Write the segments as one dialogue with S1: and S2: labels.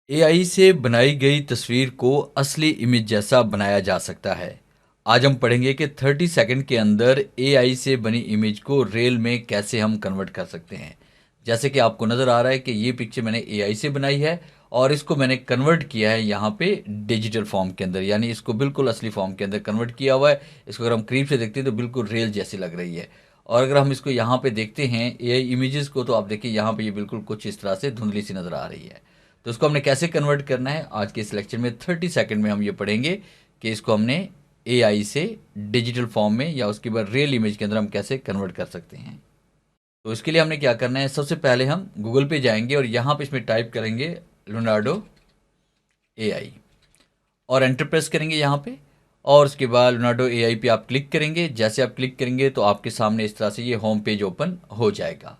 S1: AI से बनाई गई तस्वीर को असली इमेज जैसा बनाया जा सकता है। आज हम पढ़ेंगे कि 30 सेकंड के अंदर एआई से बनी इमेज को रियल में कैसे हम कन्वर्ट कर सकते हैं। जैसे कि आपको नज़र आ रहा है कि ये पिक्चर मैंने एआई से बनाई है और इसको मैंने कन्वर्ट किया है यहाँ पे डिजिटल फॉर्म के अंदर, यानी इसको बिल्कुल असली फॉर्म के अंदर कन्वर्ट किया हुआ है। इसको अगर हम करीब से देखते हैं तो बिल्कुल रियल जैसी लग रही है। और अगर हम इसको यहाँ पे देखते हैं एआई इमेजेस को, तो आप देखिए यहाँ पे ये बिल्कुल कुछ इस तरह से धुंधली सी नज़र आ रही है। तो इसको हमने कैसे कन्वर्ट करना है, आज के इस लेक्चर में 30 सेकंड में हम ये पढ़ेंगे कि इसको हमने एआई से डिजिटल फॉर्म में या उसके बाद रियल इमेज के अंदर हम कैसे कन्वर्ट कर सकते हैं। तो इसके लिए हमने क्या करना है, सबसे पहले हम गूगल पे जाएंगे और यहाँ पे इसमें टाइप करेंगे लियोनार्डो एआई और एंटर प्रेस करेंगे यहाँ पे। और उसके बाद लियोनार्डो एआई पे आप क्लिक करेंगे। जैसे आप क्लिक करेंगे तो आपके सामने इस तरह से ये होम पेज ओपन हो जाएगा।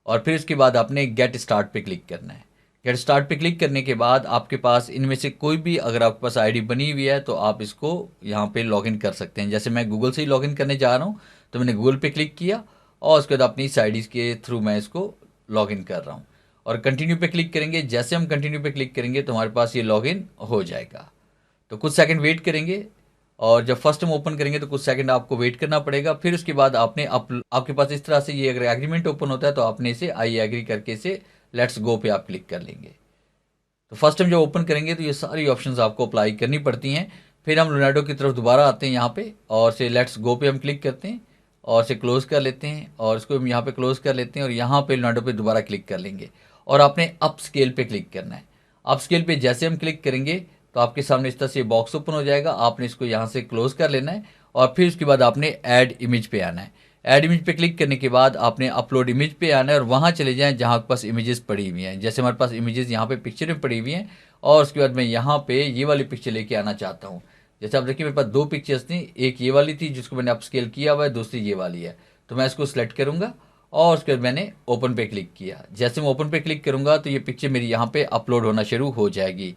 S1: और फिर उसके बाद आपने गेट स्टार्ट पे क्लिक करना है। गेट स्टार्ट पे क्लिक करने के बाद आपके पास इनमें से कोई भी, अगर आपके पास आईडी बनी हुई है तो आप इसको यहाँ पे लॉगिन कर सकते हैं। जैसे मैं गूगल से ही लॉगिन करने जा रहा हूँ, तो मैंने गूगल पे क्लिक किया और उसके बाद अपनी इस आईडी के थ्रू मैं इसको लॉगिन कर रहा हूँ। और कंटिन्यू पे क्लिक करेंगे। जैसे हम कंटिन्यू पे क्लिक करेंगे तो हमारे पास ये लॉगिन हो जाएगा। तो कुछ सेकंड वेट करेंगे और जब फर्स्ट हम ओपन करेंगे तो कुछ सेकंड आपको वेट करना पड़ेगा। फिर उसके बाद आपने आपके पास इस तरह से ये अगर एग्रीमेंट ओपन होता है तो आपने इसे आई एग्री करके इसे लेट्स गो पे आप क्लिक कर लेंगे। तो फर्स्ट टाइम जब ओपन करेंगे तो ये सारी ऑप्शंस आपको अप्लाई करनी पड़ती हैं। फिर हम लियोनार्डो की तरफ दोबारा आते हैं यहाँ पे और से लेट्स गो पे हम क्लिक करते हैं और से क्लोज कर लेते हैं और इसको हम यहाँ पे क्लोज कर लेते हैं और यहाँ पे लियोनार्डो पे दोबारा क्लिक कर लेंगे और आपने अप स्केल पे क्लिक करना है। अप स्केल पे जैसे हम क्लिक करेंगे तो आपके सामने इस तरह से बॉक्स ओपन हो जाएगा। आपने इसको यहाँ से क्लोज कर लेना है और फिर उसके बाद आपने ऐड इमेज पे आना है। ऐड इमेज पे क्लिक करने के बाद आपने अपलोड इमेज पे आना है और वहाँ चले जाएं जहाँ आपके पास इमेजेस पड़ी हुई हैं। जैसे हमारे पास इमेजेस यहाँ पे पिक्चर में पड़ी हुई हैं और उसके बाद मैं यहाँ पे ये वाली पिक्चर लेके आना चाहता हूँ। जैसे आप देखिए मेरे पास दो पिक्चर्स थी, एक ये वाली थी जिसको मैंने अपस्केल किया हुआ है, दूसरी ये वाली है। तो मैं इसको सिलेक्ट करूँगा और उसके बाद मैंने ओपन पे क्लिक किया। जैसे मैं ओपन पे क्लिक करूँगा तो ये पिक्चर मेरी यहाँ पे अपलोड होना शुरू हो जाएगी,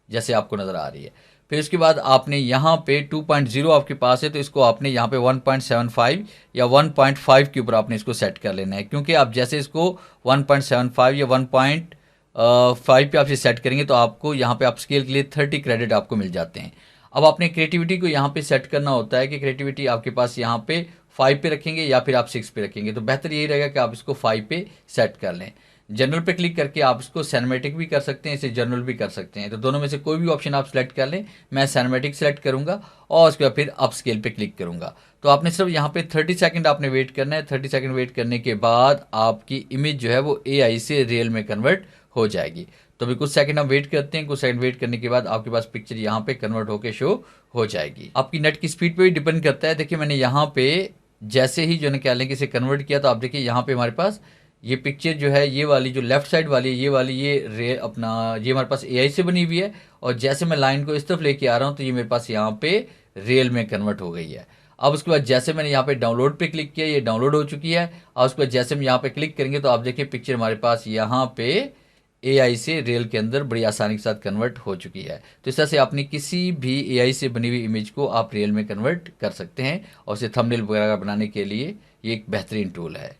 S1: जैसे आपको नज़र आ रही है। फिर उसके बाद आपने यहाँ पे 2.0 आपके पास है तो इसको आपने यहाँ पे 1.75 या 1.5 के ऊपर आपने इसको सेट कर लेना है, क्योंकि आप जैसे इसको 1.75 या 1.5 पे आप इसे सेट करेंगे तो आपको यहाँ पे अपस्केल के लिए 30 क्रेडिट आपको मिल जाते हैं। अब आपने क्रिएटिविटी को यहाँ पे सेट करना होता है कि क्रिएटिविटी आपके पास यहाँ पे 5 पे रखेंगे या फिर आप 6 पे रखेंगे। तो बेहतर यही रहेगा कि आप इसको 5 पे सेट कर लें। जनरल पे क्लिक करके आप इसको सिनेमैटिक भी कर सकते हैं, इसे जनरल भी कर सकते हैं। तो दोनों में से कोई भी ऑप्शन आप सेलेक्ट कर लें। मैं सिनेमैटिक सेलेक्ट करूंगा और उसके बाद फिर अप स्केल पे क्लिक करूंगा। तो आपने सिर्फ यहाँ पे 30 सेकंड आपने वेट करना है। 30 सेकंड वेट करने के बाद आपकी इमेज जो है वो एआई से रियल में कन्वर्ट हो जाएगी। तो अभी कुछ सेकंड हम वेट करते हैं। कुछ सेकंड वेट करने के बाद आपके पास पिक्चर यहाँ पे कन्वर्ट होकर शो हो जाएगी। आपकी नेट की स्पीड पे भी डिपेंड करता है। देखिए मैंने यहाँ पे जैसे ही जो है क्या लेंगे इसे कन्वर्ट किया तो आप देखिए यहाँ पे हमारे पास ये पिक्चर जो है, ये वाली जो लेफ्ट साइड वाली है, ये वाली ये अपना ये हमारे पास एआई से बनी हुई है। और जैसे मैं लाइन को इस तरफ लेके आ रहा हूँ तो ये मेरे पास यहाँ पे रियल में कन्वर्ट हो गई है। अब उसके बाद जैसे मैंने यहाँ पे डाउनलोड पे क्लिक किया, ये डाउनलोड हो चुकी है। और उसके बाद जैसे हम यहाँ पे क्लिक करेंगे तो आप देखिए पिक्चर हमारे पास यहाँ पे एआई से रियल के अंदर बड़ी आसानी के साथ कन्वर्ट हो चुकी है। तो इस तरह से आपने किसी भी एआई से बनी हुई इमेज को आप रियल में कन्वर्ट कर सकते हैं और उसे थंबनेल वगैरह बनाने के लिए ये एक बेहतरीन टूल है।